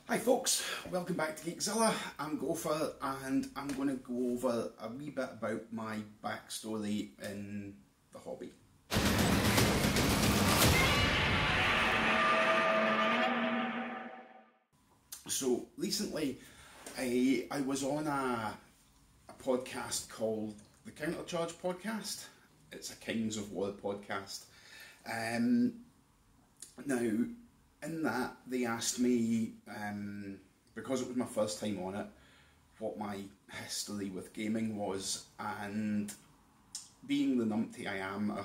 Hi folks, welcome back to Geekszilla. I'm Gofur and I'm going to go over a wee bit about my backstory in the hobby. So recently I was on a podcast called the Countercharge Podcast. It's a Kings of War podcast. Now, in that, they asked me, because it was my first time on it, what my history with gaming was, and being the numpty I am, I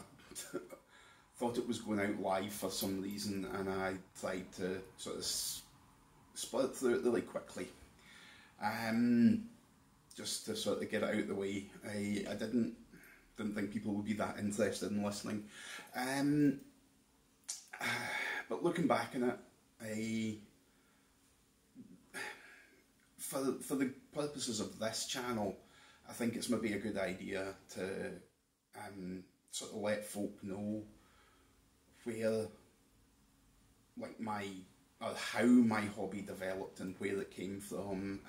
thought it was going out live for some reason, and I tried to sort of split through it really quickly, just to sort of get it out of the way. I didn't think people would be that interested in listening. But looking back on it, for the purposes of this channel, I think it's maybe a good idea to sort of let folk know where, like, how my hobby developed and where it came from.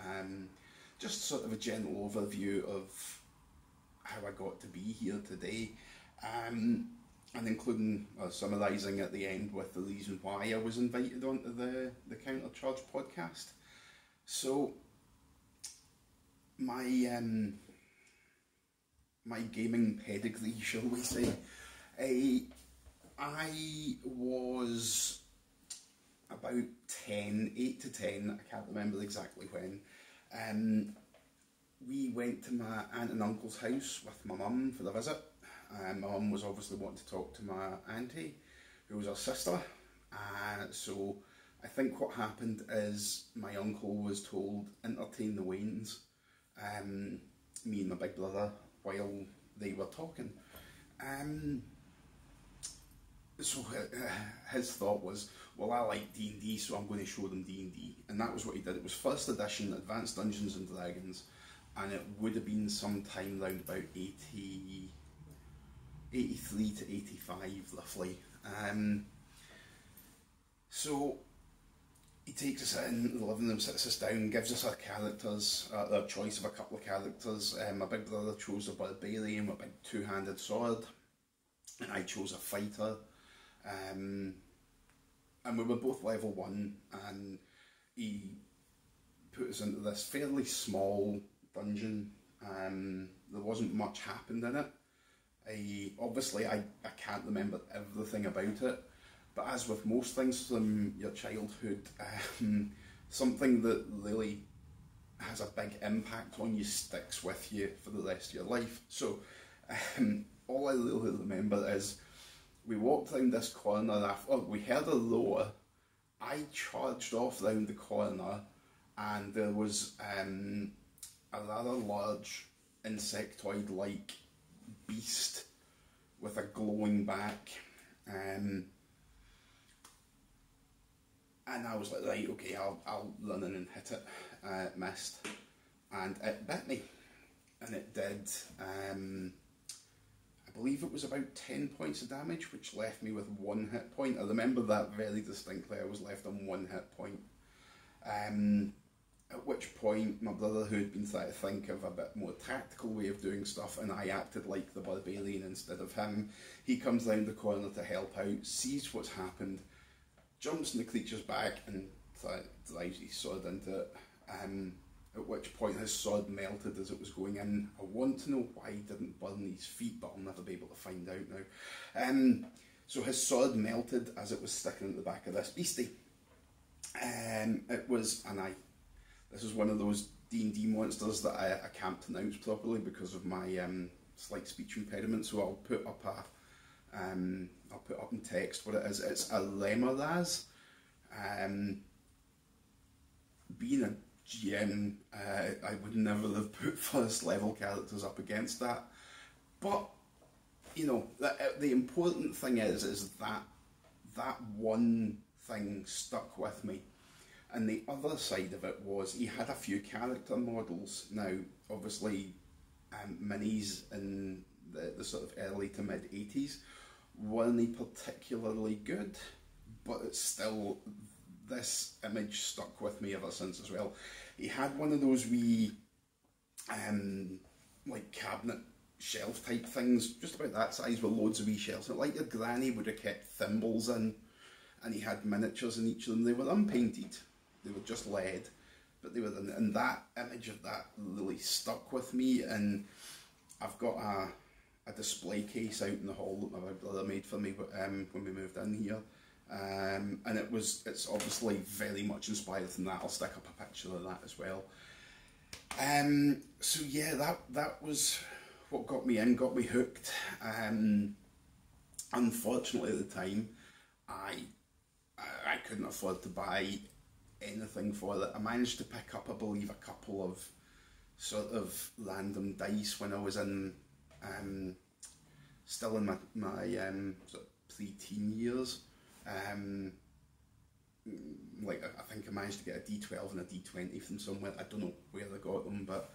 Just sort of a general overview of how I got to be here today. And including summarising at the end with the reason why I was invited onto the Countercharge podcast. So my gaming pedigree, shall we say, I was about 8 to 10, I can't remember exactly when. We went to my aunt and uncle's house with my mum for the visit. My mum was obviously wanting to talk to my auntie, who was her sister. So I think what happened is my uncle was told, entertain the Waynes, me and my big brother, while they were talking. So his thought was, well, I like D&D, so I'm going to show them D&D. And that was what he did. It was first edition, Advanced Dungeons and Dragons, and it would have been sometime around about 83 to 85 roughly. So he takes us in the living room, sits us down, gives us our characters, our choice of a couple of characters. My big brother chose a barbarian with a big two-handed sword, and I chose a fighter. And we were both level 1, and he put us into this fairly small dungeon. There wasn't much happened in it. Obviously I can't remember everything about it, but as with most things from your childhood, something that really has a big impact on you sticks with you for the rest of your life. So all I really remember is we walked round this corner after we heard a roar. I charged off round the corner, and there was a rather large insectoid-like beast with a glowing back, and I was like, right, okay, I'll run in and hit it. It missed, and it bit me, and it did. I believe it was about 10 points of damage, which left me with 1 hit point. I remember that very distinctly. I was left on 1 hit point. At which point my brother, who had been trying to think of a bit more tactical way of doing stuff, and I acted like the barbarian instead of him, he comes round the corner to help out, sees what's happened, jumps in the creature's back and drives his sword into it. At which point his sword melted as it was going in. I want to know why he didn't burn his feet, but I'll never be able to find out now. So his sword melted as it was sticking in the back of this beastie. This is one of those D&D monsters that I can't pronounce properly because of my slight speech impediment. So I'll put up in text what it is. It's a Lemoraz. Being a GM, I would never have put first level characters up against that. But you know, the important thing is that one thing stuck with me. And the other side of it was he had a few character models. Now, obviously, minis in the sort of early to mid 80s weren't particularly good, but it's still this image stuck with me ever since as well. He had one of those wee like cabinet shelf type things, just about that size, with loads of wee shelves. Like your granny would have kept thimbles in, and he had miniatures in each of them. They were unpainted, they were just lead, but they were in, and that image of that really stuck with me. And I've got a display case out in the hall that my brother made for me when we moved in here, and it's obviously very much inspired from that. I'll stick up a picture of that as well. So yeah, that was what got me hooked. Unfortunately at the time, I couldn't afford to buy anything for it. I managed to pick up, I believe, a couple of sort of random dice when I was in still in my sort of pre-teen years. Like I think I managed to get a D12 and a D20 from somewhere. I don't know where I got them, but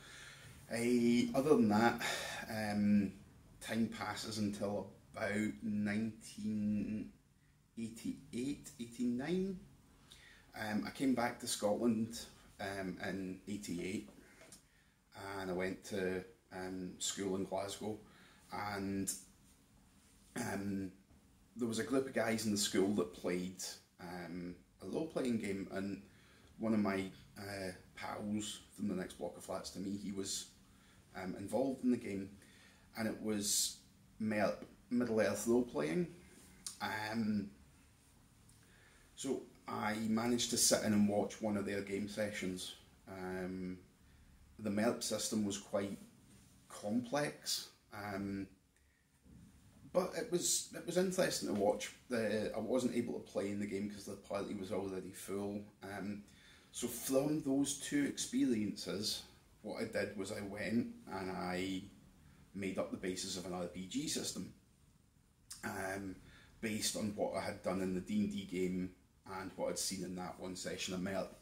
other than that, time passes until about 1988, 89. I came back to Scotland in 88, and I went to school in Glasgow, and there was a group of guys in the school that played a role-playing game, and one of my pals from the next block of flats to me, he was involved in the game, and it was MERP, Middle-earth role-playing. So I managed to sit in and watch one of their game sessions. The MERP system was quite complex, but it was interesting to watch. I wasn't able to play in the game because the party was already full. So from those two experiences, what I did was I went and I made up the basis of an RPG system, based on what I had done in the D&D game and what I'd seen in that one session of MERP.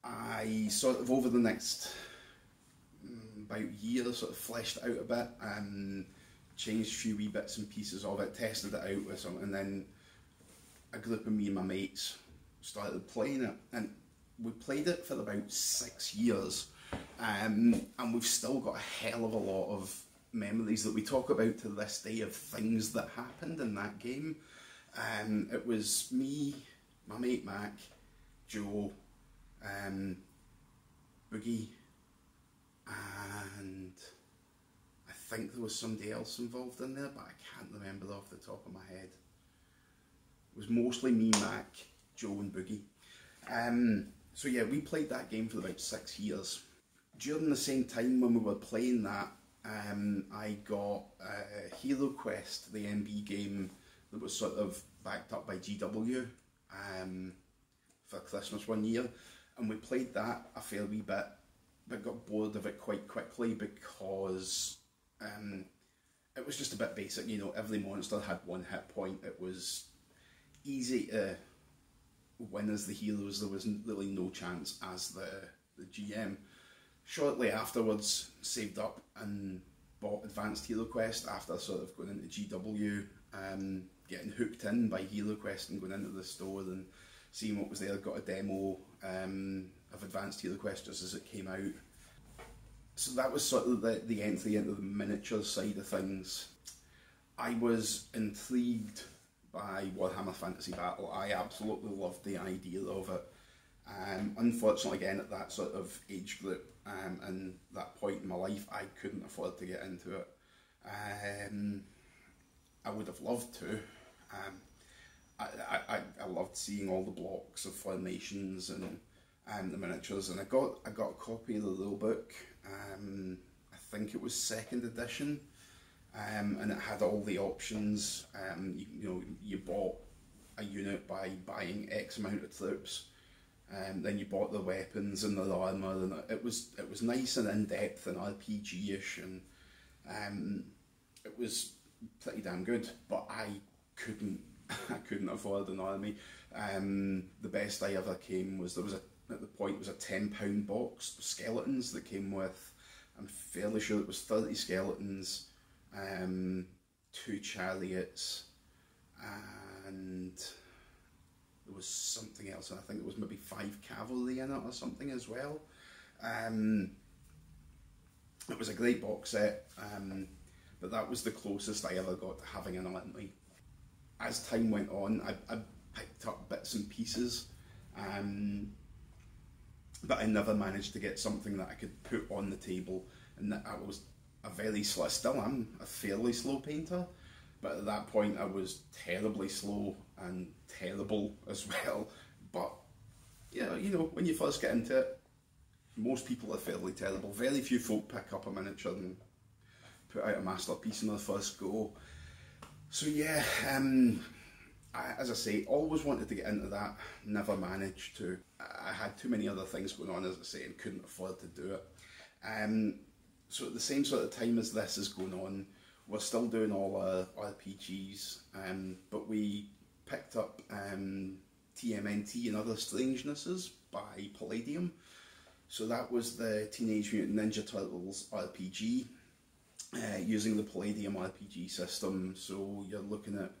I sort of, over the next about year, sort of fleshed it out a bit and changed a few wee bits and pieces of it, tested it out with something, and then a group of me and my mates started playing it, and we played it for about 6 years, and we've still got a hell of a lot of memories that we talk about to this day of things that happened in that game. It was me, my mate Mac, Joe, Boogie, and I think there was somebody else involved in there, but I can't remember off the top of my head. It was mostly me, Mac, Joe and Boogie. So yeah, we played that game for about 6 years. During the same time when we were playing that, I got Hero Quest, the MB game that was sort of backed up by GW, for Christmas one year, and we played that a fair wee bit, but got bored of it quite quickly because it was just a bit basic. You know, every monster had one hit point. It was easy to win as the heroes. There was really no chance as the GM. Shortly afterwards, saved up and bought Advanced Hero Quest after sort of going into GW, getting hooked in by Hero Quest and going into the store and seeing what was there. Got a demo of Advanced Hero Quest just as it came out. So that was sort of the entry into the miniature side of things. I was intrigued by Warhammer Fantasy Battle. I absolutely loved the idea of it. Unfortunately, again, at that sort of age group and that point in my life, I couldn't afford to get into it. I would have loved to. I loved seeing all the blocks of formations and the miniatures, and I got a copy of the rule book. I think it was 2nd edition, and it had all the options. You bought a unit by buying X amount of troops. Then you bought the weapons and the armour, and it was nice and in depth and RPG-ish, and it was pretty damn good. But I couldn't afford an army. The best I ever came was at the point it was a £10 box of skeletons that came with. I'm fairly sure it was 30 skeletons, 2 chariots, and there was something else, and I think there was maybe 5 cavalry in it or something as well. It was a great box set, but that was the closest I ever got to having an army. As time went on, I picked up bits and pieces, but I never managed to get something that I could put on the table, and that I was still am a fairly slow painter, but at that point I was terribly slow and terrible as well. But yeah, you know, when you first get into it, most people are fairly terrible. Very few folk pick up a miniature and put out a masterpiece in their first go. So yeah, as I say, always wanted to get into that, never managed to. I had too many other things going on, as I say, and couldn't afford to do it. So at the same sort of time as this is going on, we're still doing all our RPGs, but we picked up TMNT and Other Strangenesses by Palladium. So that was the Teenage Mutant Ninja Turtles RPG, using the Palladium RPG system. So you're looking at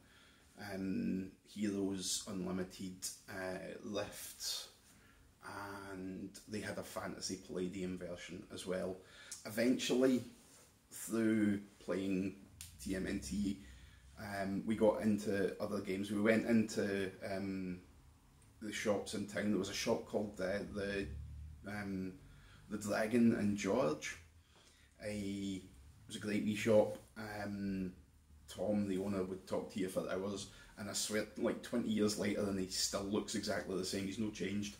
Heroes Unlimited, Lift, and they had a Fantasy Palladium version as well. Eventually, through playing TMNT, we got into other games. We went into the shops in town. There was a shop called the Dragon and George. It was a great wee shop. Tom, the owner, would talk to you for hours, and I swear, like 20 years later, and he still looks exactly the same. He's no changed.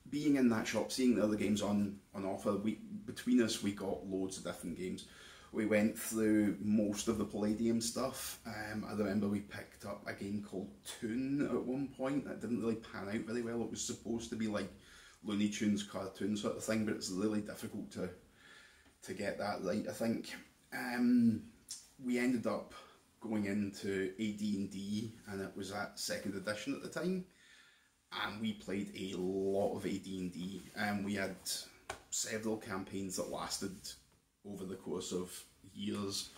Being in that shop, seeing the other games on offer, between us we got loads of different games. We went through most of the Palladium stuff. I remember we picked up a game called Toon at one point that didn't really pan out very well. It was supposed to be like Looney Tunes cartoon sort of thing, but it's really difficult to get that right, I think. We ended up going into AD&D, and it was at 2nd edition at the time, and we played a lot of AD&D, and we had several campaigns that lasted over the course of years.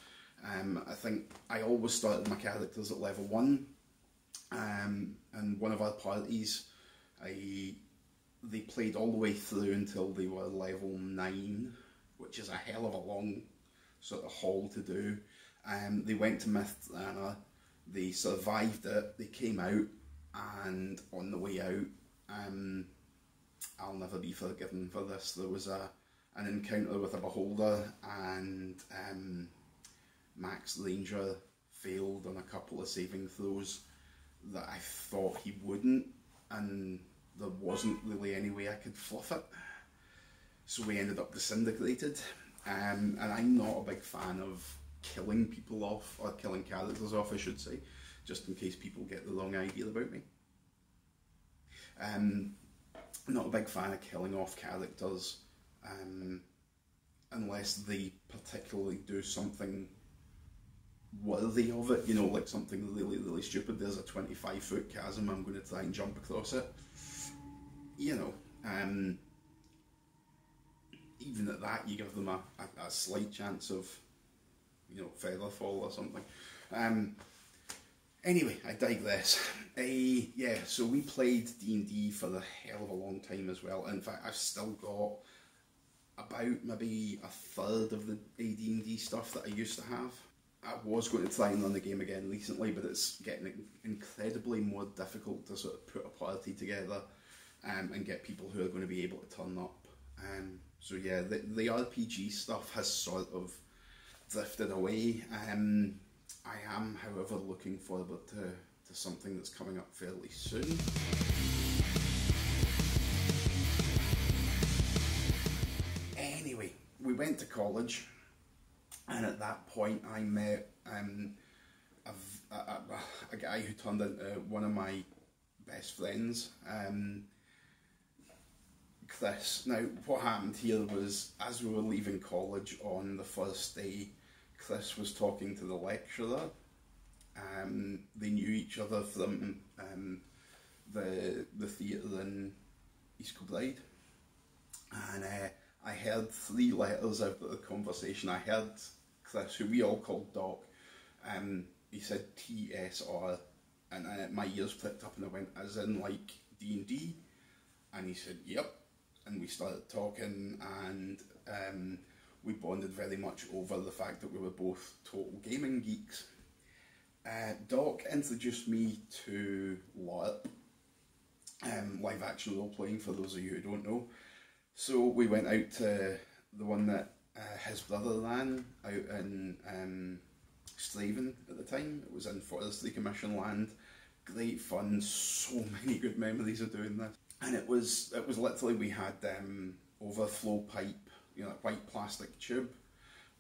I think I always started my characters at level 1, and one of our parties, they played all the way through until they were level 9, which is a hell of a long sort of haul to do. They went to Mythrana, they survived it, they came out, and on the way out, I'll never be forgiven for this, there was an encounter with a beholder, and Max Ranger failed on a couple of saving throws that I thought he wouldn't, and there wasn't really any way I could fluff it. So we ended up disintegrated, and I'm not a big fan of killing people off, or killing characters off I should say, just in case people get the wrong idea about me. I'm not a big fan of killing off characters unless they particularly do something worthy of it, you know, like something really, really stupid. There's a 25-foot chasm, I'm going to try and jump across it. You know, even at that, you give them a slight chance of, you know, feather fall or something. Anyway, I digress. Yeah, so we played D&D for a hell of a long time as well. In fact, I've still got about maybe a third of the AD&D stuff that I used to have. I was going to try and run the game again recently, but it's getting incredibly more difficult to sort of put a party together and get people who are going to be able to turn up. So yeah, the RPG stuff has sort of drifted away. I am, however, looking forward to something that's coming up fairly soon. Anyway, we went to college, and at that point I met a guy who turned into one of my best friends, Chris. Now, what happened here was, as we were leaving college on the first day, Chris was talking to the lecturer. They knew each other from the theatre in East Kilbride, and I heard 3 letters out of the conversation. I heard Chris, who we all called Doc, he said TSR, And my ears pricked up and I went, as in like D&D? And he said, yep. And we started talking, and we bonded very much over the fact that we were both total gaming geeks. Doc introduced me to LARP, live action role playing, for those of you who don't know. So we went out to the one that his brother ran out in Straven at the time. It was in Forestry Commission land. Great fun, so many good memories of doing this. And it was literally, we had overflow pipe, you know, white plastic tube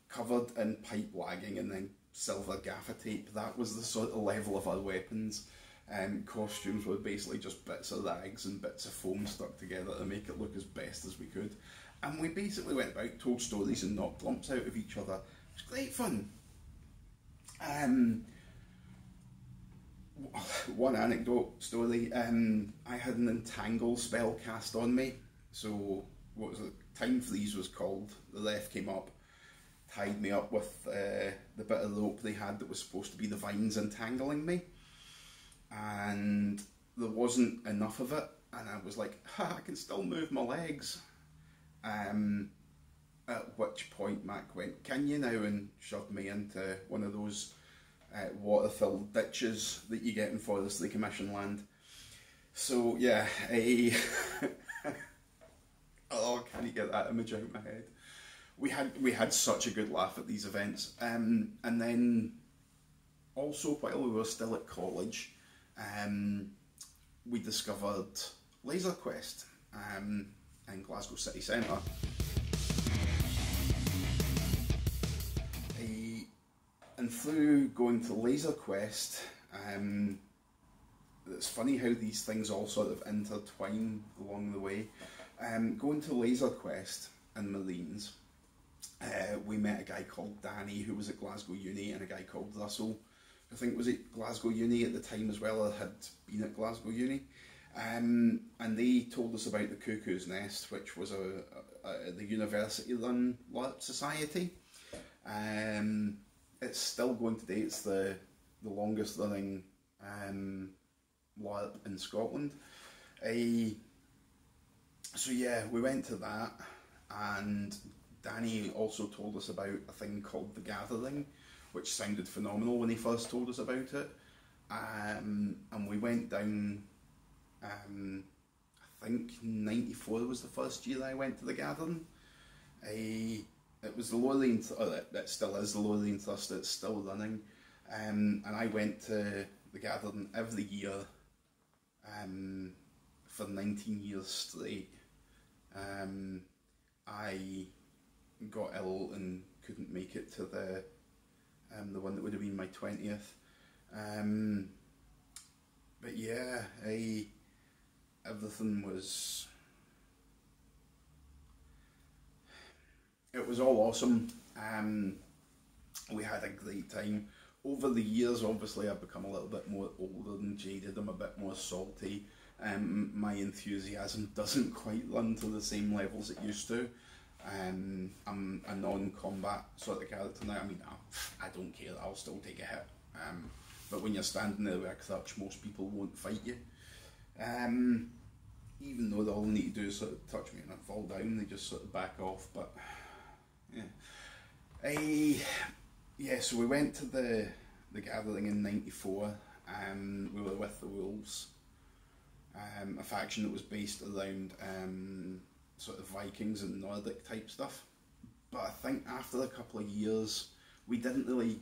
covered in pipe lagging and then silver gaffer tape. That was the sort of level of our weapons. Costumes were basically just bits of rags and bits of foam stuck together to make it look as best as we could. And we basically went about, told stories and knocked lumps out of each other. It was great fun. One anecdote story, I had an entangle spell cast on me. So, what was it? Time freeze was called. The ref came up, tied me up with the bit of rope they had that was supposed to be the vines entangling me. And there wasn't enough of it, and I was like, ha, I can still move my legs. At which point Mac went, can you now, and shoved me into one of those water-filled ditches that you get in Forestry Commission land. So yeah, oh, can you get that image out of my head? We had such a good laugh at these events, and then also while we were still at college, we discovered Laser Quest in Glasgow city centre. And through going to Laser Quest, it's funny how these things all sort of intertwine along the way. Going to Laser Quest in Marines, we met a guy called Danny who was at Glasgow Uni, and a guy called Russell, I think was at Glasgow Uni at the time as well, or had been at Glasgow Uni. And they told us about the Cuckoo's Nest, which was the university-run LARP society. It's still going today. It's the longest running LARP in Scotland. So yeah, we went to that, and Danny also told us about a thing called The Gathering, which sounded phenomenal when he first told us about it. And we went down, I think 94 was the first year I went to The Gathering. It was the Lothian, it still is the Lothian Trust, it's still running. And I went to The Gathering every year for 19 years straight. I got ill and couldn't make it to the one that would have been my 20th. But yeah, everything was... It was all awesome. We had a great time. Over the years, obviously, I've become a little bit more older and jaded. I'm a bit more salty. My enthusiasm doesn't quite run to the same levels it used to. I'm a non-combat sort of character now. I mean, I don't care, I'll still take a hit. But when you're standing there with a crutch, most people won't fight you. Even though all they need to do is sort of touch me and I fall down, they just sort of back off. But yeah, yeah. So we went to the Gathering in '94. We were with the Wolves, a faction that was based around sort of Vikings and Nordic type stuff. But I think after a couple of years, we didn't really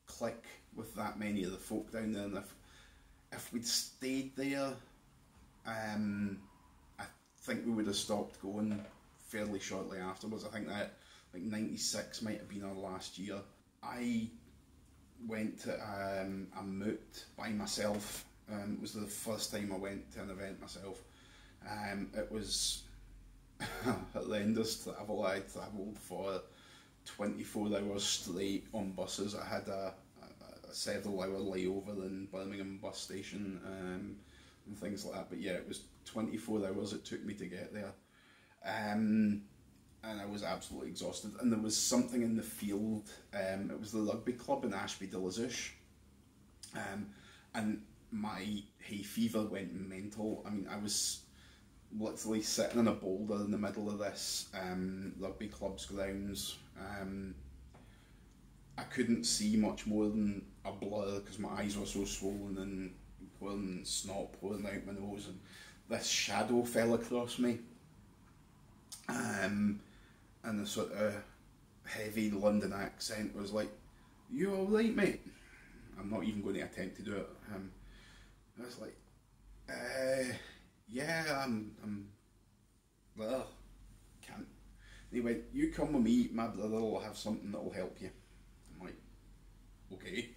click with that many of the folk down there. And if we'd stayed there, I think we would have stopped going fairly shortly afterwards. I think that like 96 might have been our last year. I went to a moot by myself. It was the first time I went to an event myself. It was horrendous travel. I travelled for 24 hours straight on buses. I had a several hour layover in Birmingham bus station and things like that. But yeah, it was 24 hours it took me to get there. And I was absolutely exhausted. And there was something in the field. It was the rugby club in Ashby de la Zouch. And my hay fever went mental. I mean, I was literally sitting in a boulder in the middle of this rugby club's grounds. I couldn't see much more than a blur because my eyes were so swollen and pouring snot pouring out my nose, and this shadow fell across me, and the sort of heavy London accent was like, "You all right, mate?" I'm not even going to attempt to do it. I was like, "Yeah, I'm well, can't." And he went, "You come with me, my brother will have something that will help you." I'm like, "Okay."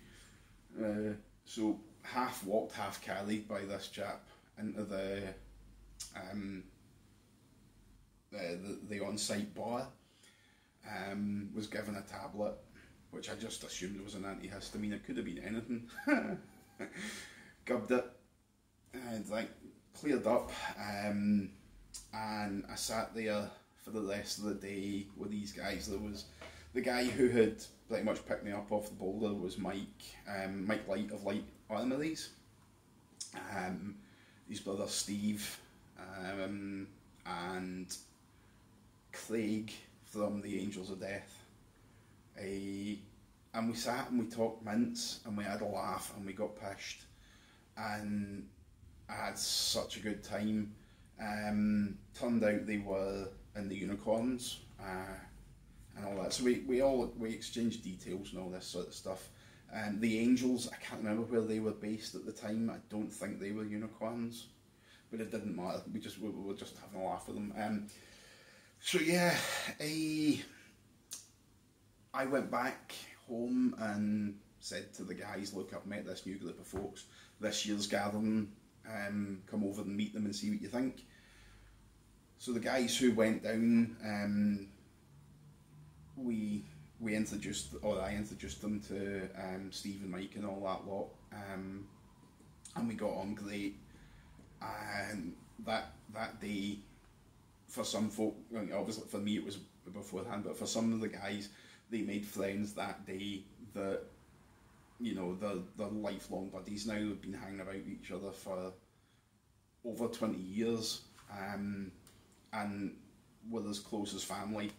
So half walked, half carried by this chap into the on-site bar. Was given a tablet, which I just assumed was an antihistamine. It could have been anything. Gubbed it, and like cleared up, and I sat there for the rest of the day with these guys. There was the guy who had pretty much picked me up off the boulder was Mike Light of Light Armories. His brother Steve, and Craig from the Angels of Death. And we sat and we talked mints and we had a laugh and we got pished, and I had such a good time. Turned out they were in the unicorns and all that. So we exchanged details and all this sort of stuff. The Angels, I can't remember where they were based at the time. I don't think they were unicorns, but it didn't matter. We were just having a laugh with them. So yeah, I went back home and said to the guys, "Look, I've met this new group of folks. This year's gathering, come over and meet them and see what you think." So the guys who went down, I introduced them to Steve and Mike and all that lot, and we got on great. And that day, for some folk, obviously for me it was beforehand, but for some of the guys, they made friends that day that, you know, they're lifelong buddies now. They've been hanging about each other for over 20 years, and we're as close as family.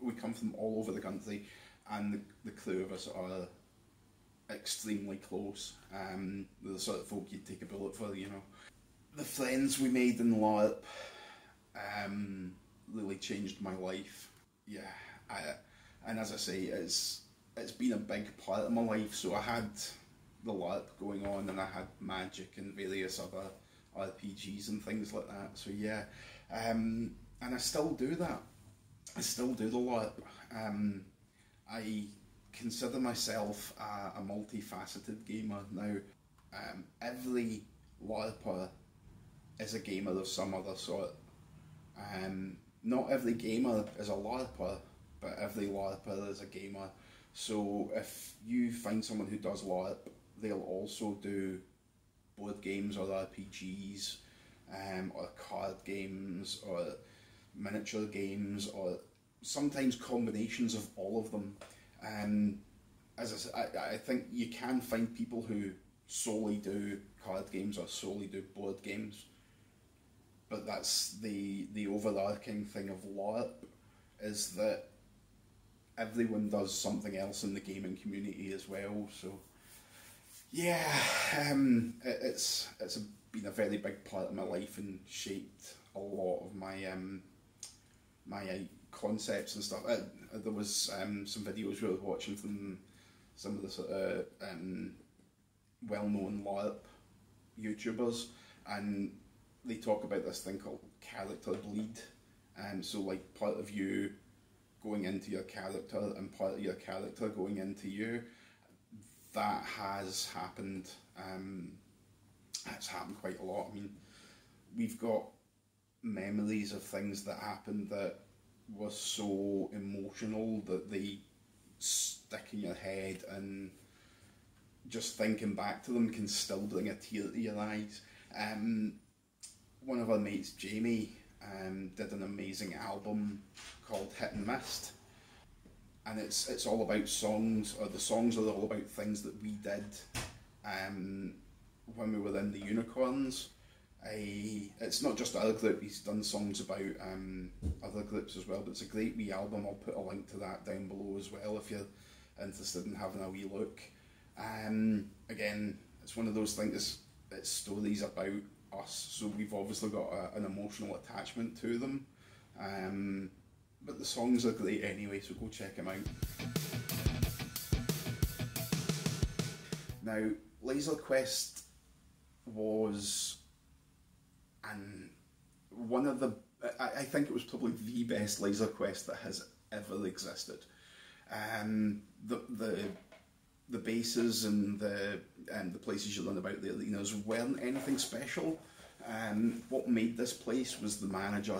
We come from all over the country, and the crew of us are extremely close. They're the sort of folk you'd take a bullet for, you know. The friends we made in LARP really changed my life. Yeah, and as I say, it's been a big part of my life. So I had the LARP going on, and I had Magic and various other RPGs and things like that. So yeah, and I still do that. I still do the LARP. I consider myself a multifaceted gamer now. Every LARPer is a gamer of some other sort. Not every gamer is a LARPer, but every LARPer is a gamer. So if you find someone who does LARP, they'll also do board games or RPGs, or card games, or miniature games, or sometimes combinations of all of them. As I said, I think you can find people who solely do card games or solely do board games, but that's the overarching thing of LARP, is that everyone does something else in the gaming community as well. So yeah, it's been a very big part of my life and shaped a lot of my my concepts and stuff. There was some videos we were watching from some of the sort of well-known LARP YouTubers, and they talk about this thing called character bleed. So like part of you going into your character and part of your character going into you. That has happened. It's happened quite a lot. I mean, we've got memories of things that happened that were so emotional that they stick in your head, and just thinking back to them can still bring a tear to your eyes. One of our mates, Jamie, did an amazing album called Hit and Missed, and it's all about songs, or the songs are all about things that we did when we were in the Unicorns. It's not just our group, he's done songs about other groups as well, but it's a great wee album. I'll put a link to that down below as well if you're interested in having a wee look. Again, it's one of those things, it's stories about us, so we've obviously got an emotional attachment to them. But the songs are great anyway, so go check them out. Now, Laser Quest was one of the, I think it was probably the best Laser Quest that has ever existed. The bases and the places you learn about the arenas weren't anything special. What made this place was the manager,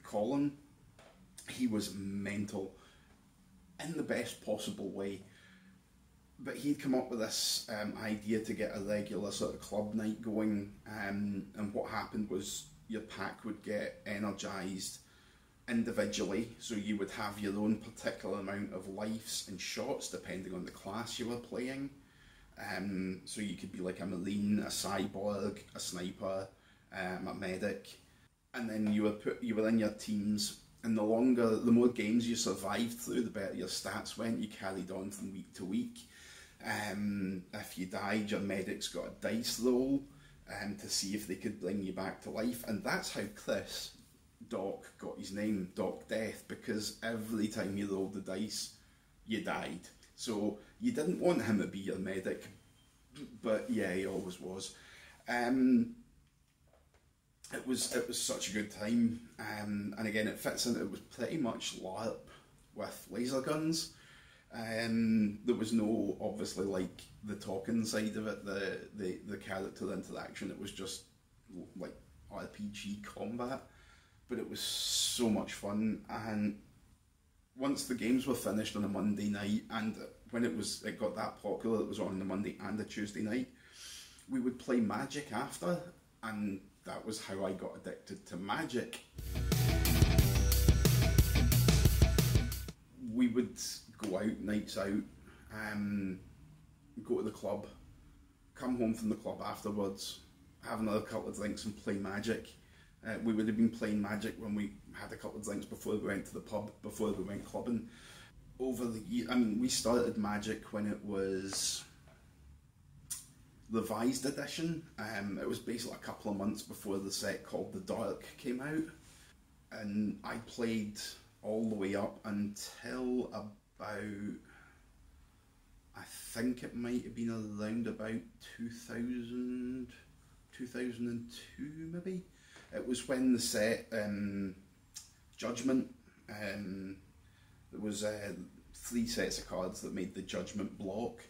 Colin. He was mental in the best possible way. But he'd come up with this idea to get a regular sort of club night going, and what happened was your pack would get energised individually, so you would have your own particular amount of lives and shots depending on the class you were playing. So you could be like a marine, a cyborg, a sniper, a medic, and then you were in your teams. And the more games you survived through, the better your stats went. You carried on from week to week. If you died, your medics got a dice roll to see if they could bring you back to life. And that's how Chris, Doc, got his name, Doc Death, because every time you rolled the dice, you died. So you didn't want him to be your medic, but yeah, he always was. It was such a good time, and again, it fits in. It was pretty much LARP with laser guns. There was no, obviously, like the talking side of it, the character interaction. It was just like RPG combat, but it was so much fun. And once the games were finished on a Monday night, and when it got that popular, it was on the Monday and the Tuesday night, we would play Magic after, and that was how I got addicted to Magic. We would go out, nights out, go to the club, come home from the club afterwards, have another couple of drinks and play Magic. We would have been playing Magic when we had a couple of drinks before we went to the pub, before we went clubbing. Over the year, I mean, we started Magic when it was revised edition. It was basically a couple of months before the set called The Dark came out, and I played all the way up until about, I think it might have been around about 2000, 2002 maybe. It was when the set Judgment, there was 3 sets of cards that made the Judgment block.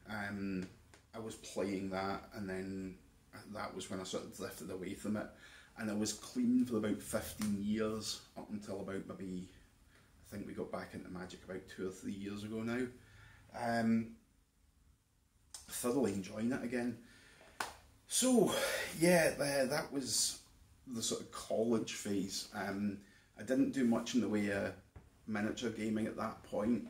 I was playing that, and then that was when I sort of drifted away from it, and I was clean for about 15 years, up until about maybe, I think we got back into Magic about 2 or 3 years ago now. Thoroughly enjoying it again. So yeah, that was the sort of college phase. I didn't do much in the way of miniature gaming at that point,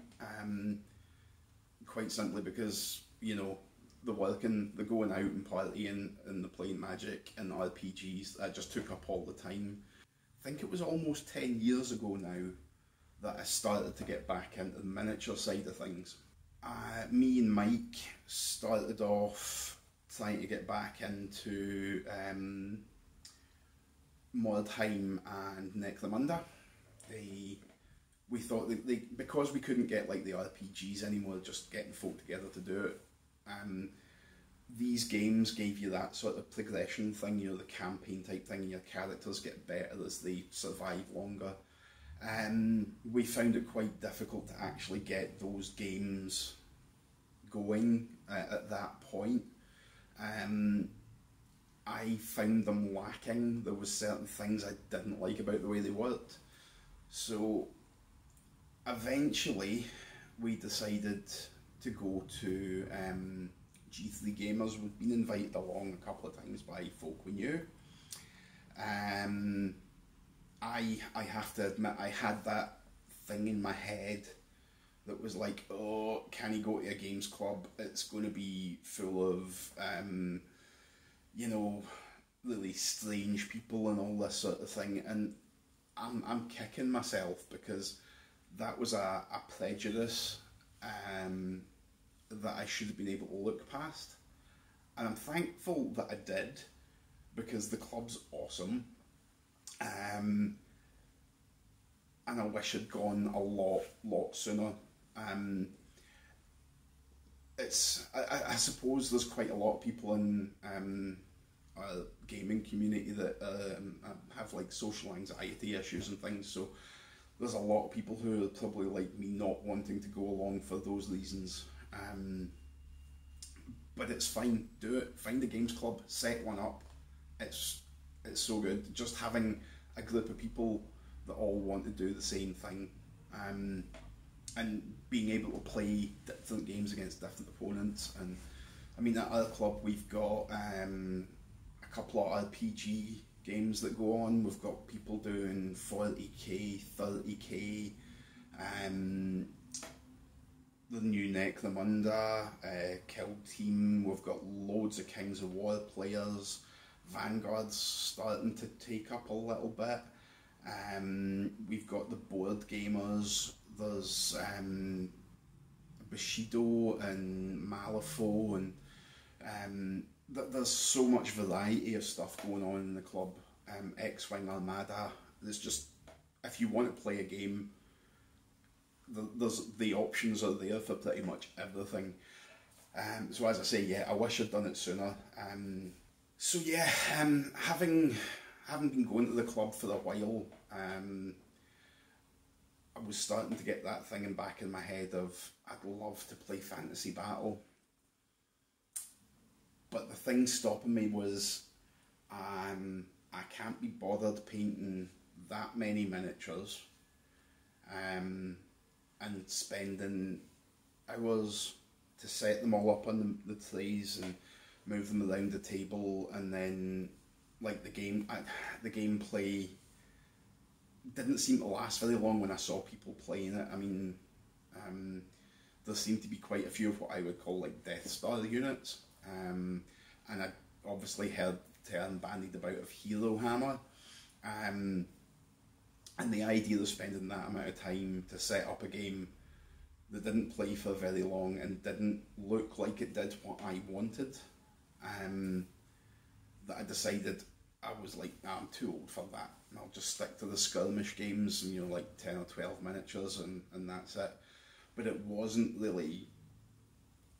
quite simply because, you know, the working, the going out and partying and the playing Magic and RPGs, that just took up all the time. I think it was almost 10 years ago now that I started to get back into the miniature side of things. Me and Mike started off trying to get back into Mordheim and Necromunda. We thought that because we couldn't get like the RPGs anymore, just getting folk together to do it, these games gave you that sort of progression thing, you know, the campaign type thing, and your characters get better as they survive longer. We found it quite difficult to actually get those games going at that point. I found them lacking. There was certain things I didn't like about the way they worked. So eventually we decided to go to G3 Gamers. We'd been invited along a couple of times by folk we knew. I have to admit, I had that thing in my head that was like, oh, can you go to a games club? It's going to be full of you know, really strange people and all this sort of thing. And I'm kicking myself because that was a prejudice that I should have been able to look past. And I'm thankful that I did, because the club's awesome. And I wish I'd gone a lot sooner. I suppose there's quite a lot of people in our gaming community that have like social anxiety issues and things, so there's a lot of people who are probably like me, not wanting to go along for those reasons. But it's fine, do it, find a games club, set one up. It's so good, just having a group of people that all want to do the same thing, and being able to play different games against different opponents. And I mean, at our club we've got a couple of RPG games that go on. We've got people doing 40k, 30k, the new Necromunda, Kill Team. We've got loads of Kings of War players. Vanguard's starting to take up a little bit. We've got the board gamers. There's Bushido and Malifaux, and there's so much variety of stuff going on in the club. X-Wing Armada. There's just, if you want to play a game, the options are there for pretty much everything. So as I say, yeah, I wish I'd done it sooner. So yeah, having been going to the club for a while, I was starting to get that thing back in my head of, I'd love to play Fantasy Battle. But the thing stopping me was, I can't be bothered painting that many miniatures, and spending hours to set them all up on the trays and move them around the table, and then like the gameplay didn't seem to last very long when I saw people playing it. I mean, there seemed to be quite a few of what I would call like Death Star units, and I obviously heard the term bandied about of Hero Hammer, and the idea of spending that amount of time to set up a game that didn't play for very long and didn't look like it did what I wanted, that I decided, I was like, nah, I'm too old for that, and I'll just stick to the skirmish games, and, you know, like 10 or 12 miniatures, and that's it. But it wasn't really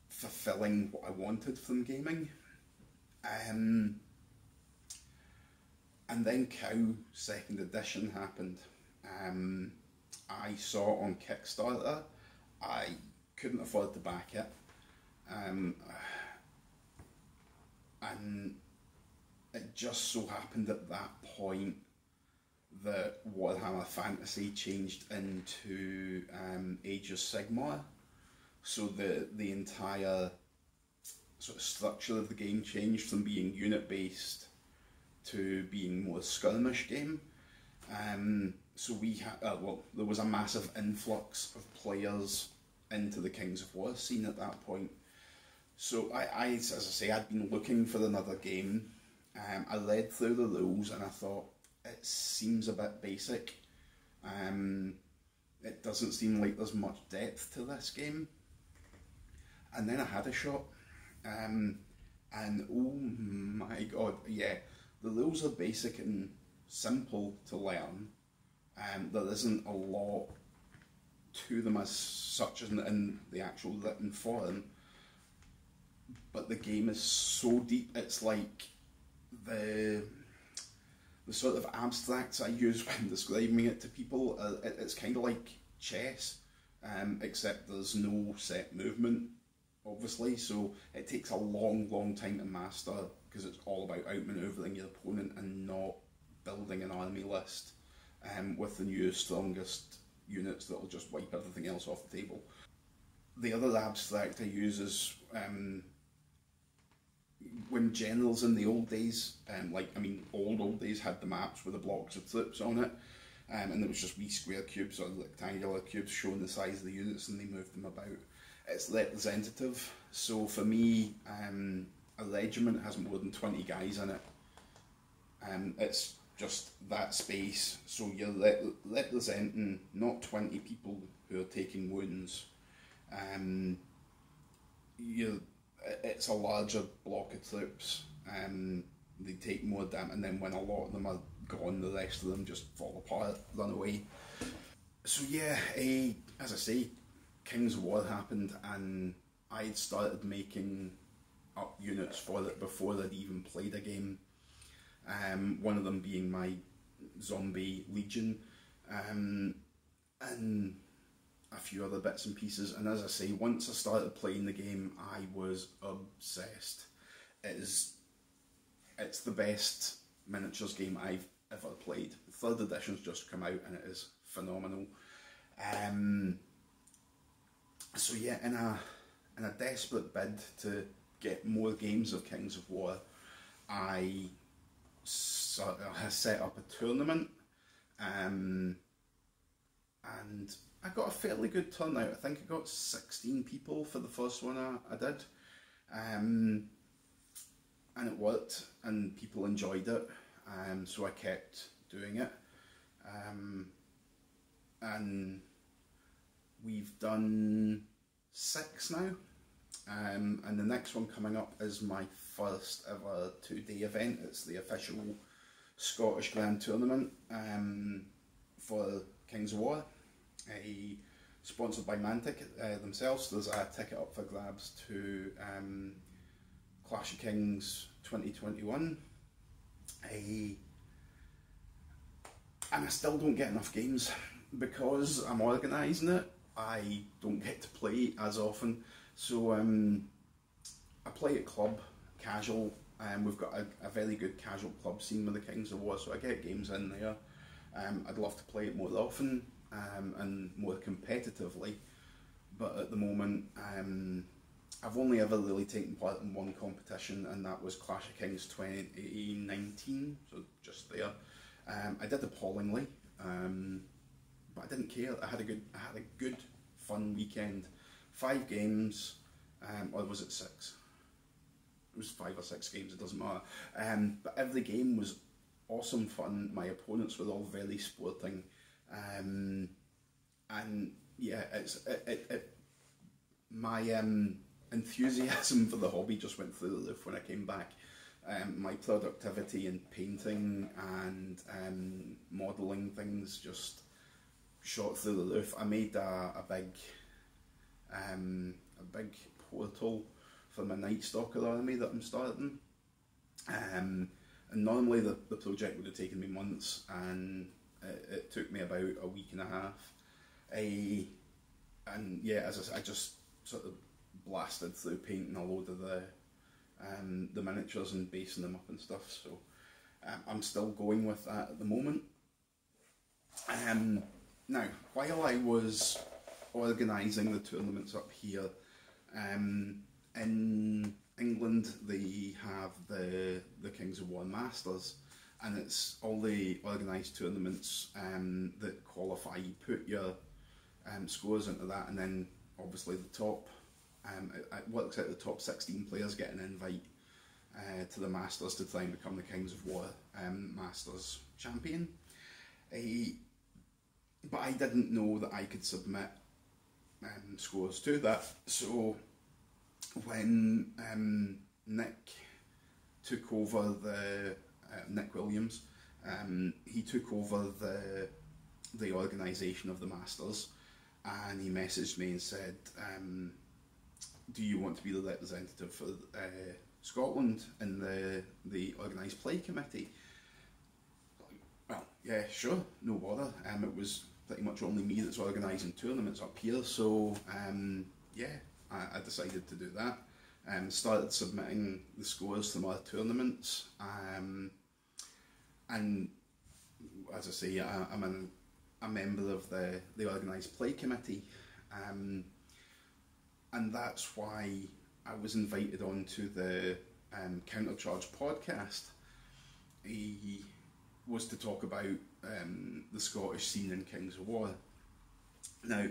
fulfilling what I wanted from gaming. And then Cow 2nd edition happened. I saw it on Kickstarter. I couldn't afford to back it. And it just so happened at that point that Warhammer Fantasy changed into Age of Sigmar. So the entire sort of structure of the game changed from being unit-based to being more skirmish game. So we had, there was a massive influx of players into the Kings of War scene at that point. So I as I say, I'd been looking for another game. I read through the rules and I thought, it seems a bit basic. It doesn't seem like there's much depth to this game. And then I had a shot. And oh my god, yeah, the rules are basic and simple to learn. There isn't a lot to them as such in the actual written form, but the game is so deep. It's like the sort of abstracts I use when describing it to people, it's kind of like chess, except there's no set movement, obviously, so it takes a long time to master, because it's all about outmaneuvering your opponent and not building an army list with the newest, strongest units that'll just wipe everything else off the table. The other abstract I use is when generals in the old days, old days, had the maps with the blocks of troops on it, and there was just wee square cubes or rectangular cubes showing the size of the units, and they moved them about. It's representative, so for me, a regiment has more than 20 guys in it. It's just that space, so you're representing not 20 people who are taking wounds. It's a larger block of troops. They take more damage, and then when a lot of them are gone, the rest of them just fall apart, run away. So yeah, as I say, Kings of War happened, and I'd started making up units for it before I'd even played a game. One of them being my zombie legion, and a few other bits and pieces. And as I say, once I started playing the game, I was obsessed. It's the best miniatures game I've ever played. The 3rd edition's just come out and it is phenomenal. So yeah, in a desperate bid to get more games of Kings of War, I set up a tournament, and I got a fairly good turnout. I think I got 16 people for the first one I did, and it worked, and people enjoyed it, so I kept doing it, and we've done 6 now, and the next one coming up is my first ever 2-day event. It's the official Scottish Grand Tournament for Kings of War, sponsored by Mantic themselves. There's a ticket up for grabs to Clash of Kings 2021, and I still don't get enough games because I'm organising it. I don't get to play as often, so I play at club, casual, and we've got a very good casual club scene with the Kings of War, so I get games in there. I'd love to play it more often and more competitively, but at the moment I've only ever really taken part in one competition, and that was Clash of Kings 2019, so just there. I did appallingly, but I didn't care. I had a good fun weekend. 5 games, or was it 6? It was 5 or 6 games, it doesn't matter. But every game was awesome fun. My opponents were all very sporting, and yeah, my enthusiasm for the hobby just went through the roof when I came back. My productivity in painting and modelling things just shot through the roof. I made a big portal for my Night Stalker army that I'm starting, and normally the project would have taken me months, and it took me about a week and a half. And yeah, as I said, I just sort of blasted through painting a load of the miniatures and basing them up and stuff, so I'm still going with that at the moment. Now, while I was organising the tournaments up here, in England they have the Kings of War Masters, and it's all the organised tournaments that qualify. You put your scores into that, and then obviously the top, it works out the top 16 players get an invite to the Masters to try and become the Kings of War Masters champion. But I didn't know that I could submit scores to that, so when Nick took over Nick Williams, he took over the organisation of the Masters, and he messaged me and said, do you want to be the representative for Scotland in the organised play committee? Well, yeah, sure, no bother. It was pretty much only me that's organising tournaments up here, so yeah, I decided to do that. Started submitting the scores from our tournaments, and as I say, I'm a member of the organised play committee, and that's why I was invited onto the Countercharge podcast. He was to talk about the Scottish scene in Kings of War. Now,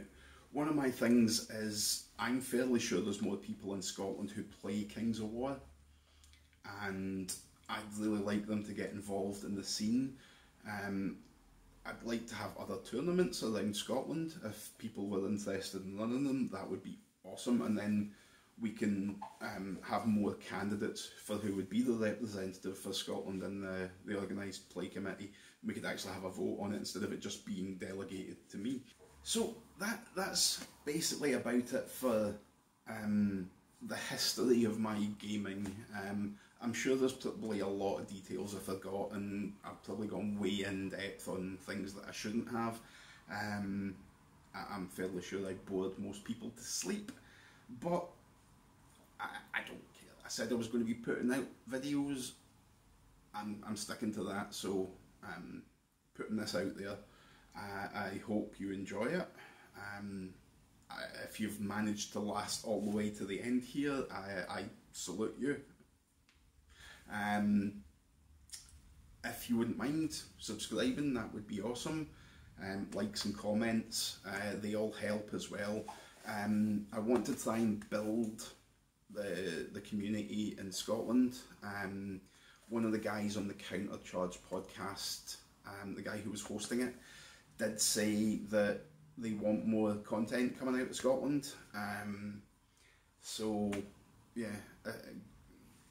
one of my things is I'm fairly sure there's more people in Scotland who play Kings of War, and I'd really like them to get involved in the scene. I'd like to have other tournaments around Scotland. If people were interested in running them, that would be awesome, and then we can have more candidates for who would be the representative for Scotland in the organised play committee. We could actually have a vote on it instead of it just being delegated to me. So that's basically about it for the history of my gaming. I'm sure there's probably a lot of details I forgot, and I've probably gone way in depth on things that I shouldn't have. I'm fairly sure I bored most people to sleep, but I don't care. I said I was going to be putting out videos, and I'm sticking to that, so putting this out there. I hope you enjoy it. If you've managed to last all the way to the end here, I salute you. If you wouldn't mind subscribing, that would be awesome. Likes and comments, they all help as well. I want to try and build the community in Scotland. One of the guys on the Countercharge podcast, the guy who was hosting it, did say that they want more content coming out of Scotland. So yeah,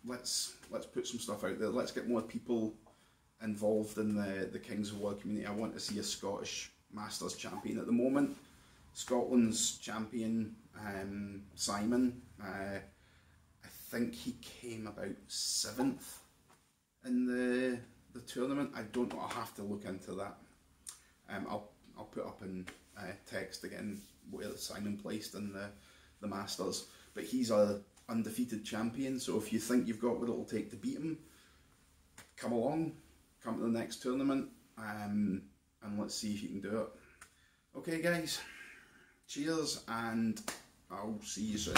let's put some stuff out there. Let's get more people involved in the Kings of War community. I want to see a Scottish Masters champion. At the moment, Scotland's champion, Simon, I think he came about 7th in the tournament. I don't know, I'll have to look into that. I'll put up in text again where Simon placed in the Masters, but he's a undefeated champion, so if you think you've got what it'll take to beat him, come along, come to the next tournament, and let's see if you can do it. Okay guys, cheers, and I'll see you soon.